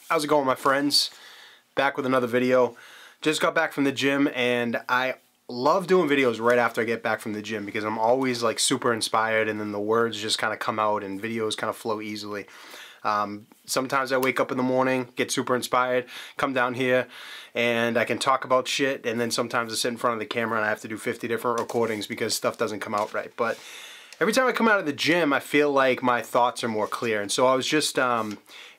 How's it going, my friends? Back with another video. Just got back from the gym, and I love doing videos right after I get back from the gym because I'm always like super inspired, and then the words just kind of come out and videos kind of flow easily. Sometimes I wake up in the morning, get super inspired, come down here, and I can talk about shit, and then sometimes I sit in front of the camera and I have to do 50 different recordings because stuff doesn't come out right. But every time I come out of the gym, I feel like my thoughts are more clear. And so I was just, I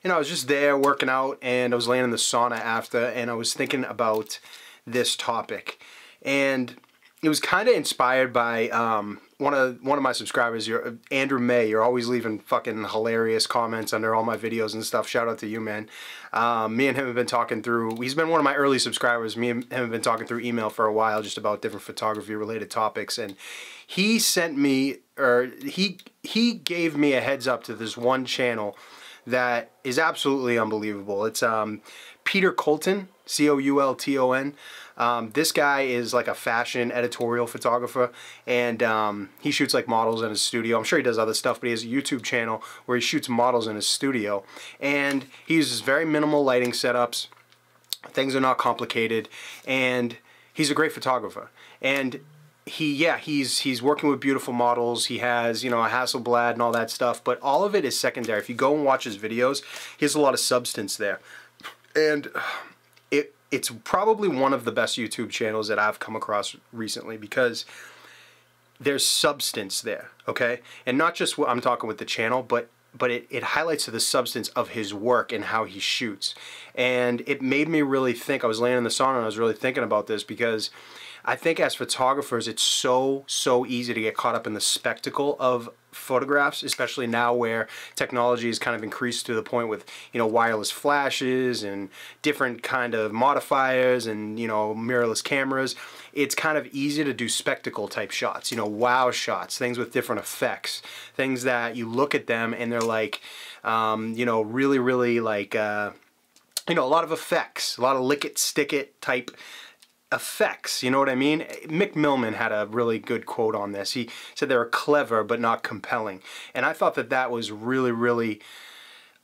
was just there working out, and I was laying in the sauna after, and I was thinking about this topic. And it was kind of inspired by one of my subscribers, Andrew May. You're always leaving fucking hilarious comments under all my videos and stuff. Shout out to you, man. Me and him have been talking through, he's been one of my early subscribers. Me and him have been talking through email for a while just about different photography related topics. And he sent me, or he gave me a heads up to this one channel that is absolutely unbelievable. It's Peter Coulton, C-O-U-L-T-O-N. This guy is like a fashion editorial photographer, and he shoots like models in his studio. I'm sure he does other stuff, but he has a YouTube channel where he shoots models in his studio, and he uses very minimal lighting setups. Things are not complicated, and he's a great photographer. And he's working with beautiful models. He has, you know, a Hasselblad and all that stuff, but all of it is secondary. If you go and watch his videos, he has a lot of substance there. And it's probably one of the best YouTube channels that I've come across recently because there's substance there, okay? And not just what I'm talking with the channel, but it highlights the substance of his work and how he shoots. And it made me really think. I was laying in the sauna and I was really thinking about this because I think as photographers, it's so easy to get caught up in the spectacle of photographs, especially now where technology has kind of increased to the point with, you know, wireless flashes and different kind of modifiers and, you know, mirrorless cameras. It's kind of easy to do spectacle type shots, you know, wow shots, things with different effects, things that you look at them and they're like, you know, really like, you know, a lot of effects, a lot of lick it, stick it type effects, you know what I mean? Mick Millman had a really good quote on this. He said they were clever but not compelling. And I thought that was really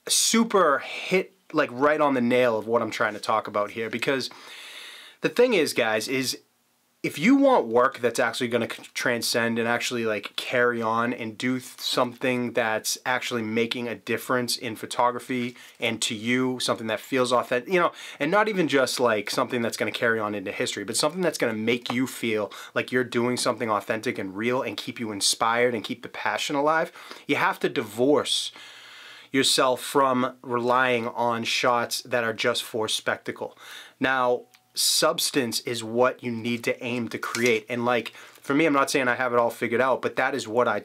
super hit, like right on the nail of what I'm trying to talk about here. Because the thing is, guys, is if you want work that's actually going to transcend and actually like carry on and do something that's actually making a difference in photography and to you, something that feels authentic, you know, and not even just like something that's going to carry on into history, but something that's going to make you feel like you're doing something authentic and real and keep you inspired and keep the passion alive, you have to divorce yourself from relying on shots that are just for spectacle. Now, substance is what you need to aim to create. And like for me, I'm not saying I have it all figured out, but that is what I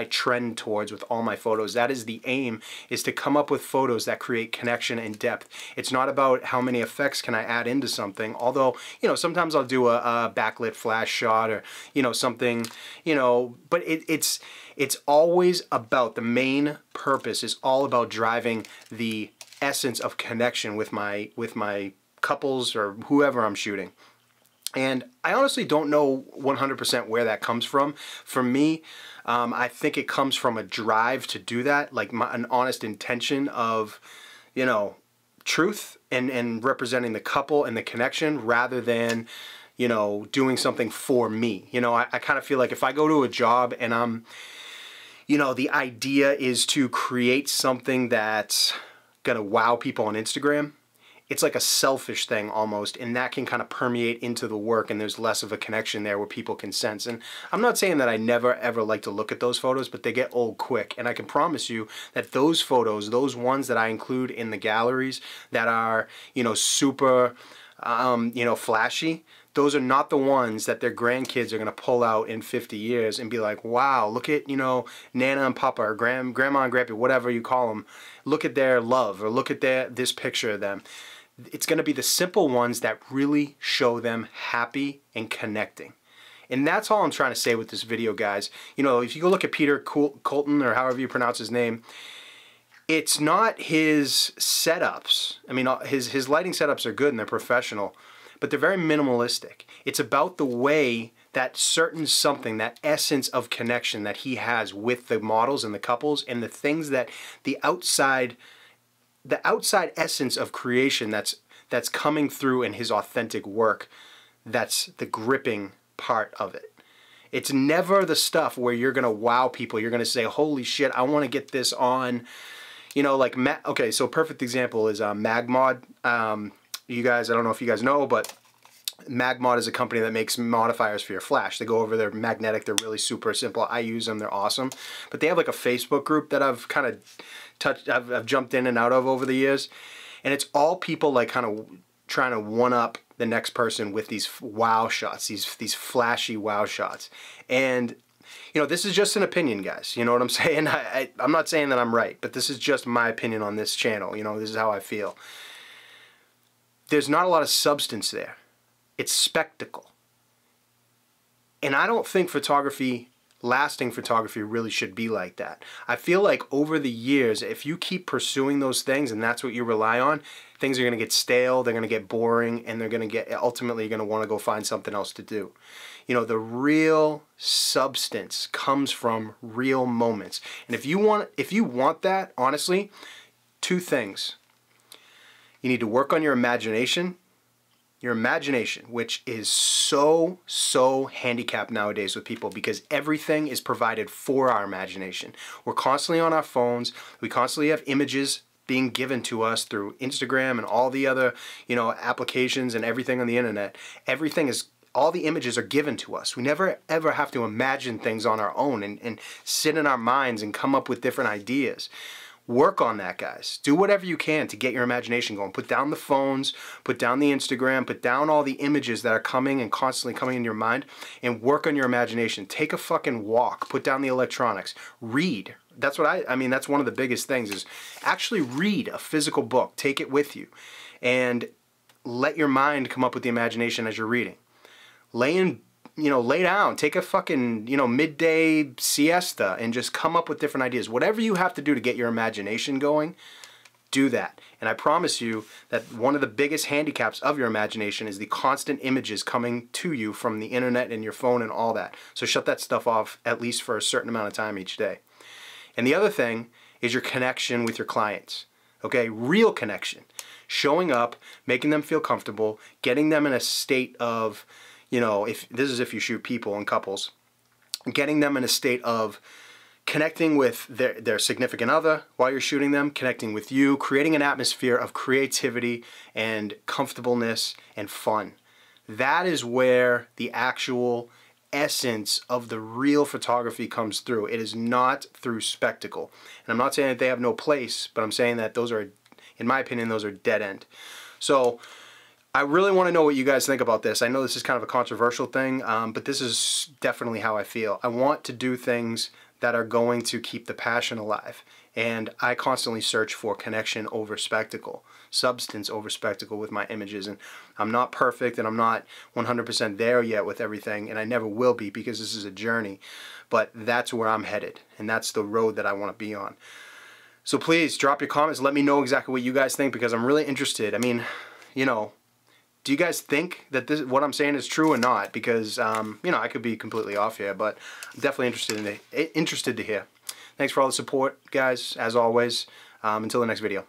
trend towards with all my photos. That is the aim, is to come up with photos that create connection and depth. It's not about how many effects can I add into something, although, you know, sometimes I'll do a backlit flash shot or, you know, something, you know, but it's always about, the main purpose is all about driving the essence of connection with my couples or whoever I'm shooting. And I honestly don't know 100% where that comes from. For me, I think it comes from a drive to do that, like an honest intention of, you know, truth and representing the couple and the connection rather than, you know, doing something for me. You know, I kind of feel like if I go to a job and I'm, you know, the idea is to create something that's gonna wow people on Instagram, it's like a selfish thing almost, and that can kind of permeate into the work, and there's less of a connection there where people can sense. And I'm not saying that I never ever like to look at those photos, but they get old quick. And I can promise you that those photos, those ones that I include in the galleries that are, you know, super, you know, flashy, those are not the ones that their grandkids are going to pull out in 50 years and be like, wow, look at, you know, Nana and Papa or Grandma and Grandpa, whatever you call them. Look at their love, or look at this picture of them. It's going to be the simple ones that really show them happy and connecting. And that's all I'm trying to say with this video, guys. You know, if you go look at Peter Coulton, or however you pronounce his name, it's not his setups. I mean, his lighting setups are good and they're professional, but they're very minimalistic. It's about the way that certain something, that essence of connection that he has with the models and the couples and the things that the outside the outside essence of creation that's coming through in his authentic work, that's the gripping part of it. It's never the stuff where you're going to wow people. You're going to say, holy shit, I want to get this on, you know, like, okay, so a perfect example is Magmod. You guys, I don't know if you guys know, but Magmod is a company that makes modifiers for your flash. They go over, they're magnetic, they're really super simple. I use them, they're awesome. But they have like a Facebook group that I've kind of touched, I've jumped in and out of over the years. And it's all people like kind of trying to one up the next person with these wow shots, these flashy wow shots. And you know, this is just an opinion, guys. You know what I'm saying? I'm not saying that I'm right, but this is just my opinion on this channel. You know, this is how I feel. There's not a lot of substance there. It's spectacle. And I don't think photography, lasting photography, really should be like that. I feel like over the years, if you keep pursuing those things and that's what you rely on, things are going to get stale, they're going to get boring, and they're going to get, ultimately, you're going to want to go find something else to do. You know, the real substance comes from real moments. And if you want that, honestly, two things. You need to work on your imagination, which is so handicapped nowadays with people because everything is provided for our imagination. We're constantly on our phones. We constantly have images being given to us through Instagram and all the other, you know, applications and everything on the internet. All the images are given to us. We never ever have to imagine things on our own and sit in our minds and come up with different ideas. Work on that, guys. Do whatever you can to get your imagination going. Put down the phones, put down the Instagram, put down all the images that are coming and constantly coming in your mind, and work on your imagination. Take a fucking walk. Put down the electronics. Read. That's what I mean, that's one of the biggest things is actually read a physical book. Take it with you and let your mind come up with the imagination as you're reading. Lay down, take a fucking, you know, midday siesta and just come up with different ideas. Whatever you have to do to get your imagination going, do that. And I promise you that one of the biggest handicaps of your imagination is the constant images coming to you from the internet and your phone and all that. So shut that stuff off at least for a certain amount of time each day. And the other thing is your connection with your clients. Okay, real connection. Showing up, making them feel comfortable, getting them in a state of, you know, if you shoot people and couples, getting them in a state of connecting with their significant other while you're shooting them, connecting with you, creating an atmosphere of creativity and comfortableness and fun. That is where the actual essence of the real photography comes through. It is not through spectacle. And I'm not saying that they have no place, but I'm saying that those are, in my opinion, those are dead end. So I really want to know what you guys think about this. I know this is kind of a controversial thing, but this is definitely how I feel. I want to do things that are going to keep the passion alive. And I constantly search for connection over spectacle, substance over spectacle with my images. And I'm not perfect and I'm not 100% there yet with everything, and I never will be because this is a journey. But that's where I'm headed, and that's the road that I want to be on. So please drop your comments. Let me know exactly what you guys think because I'm really interested. I mean, you know, do you guys think that what I'm saying is true or not? Because, you know, I could be completely off here, but I'm definitely interested to hear. Thanks for all the support, guys, as always. Until the next video.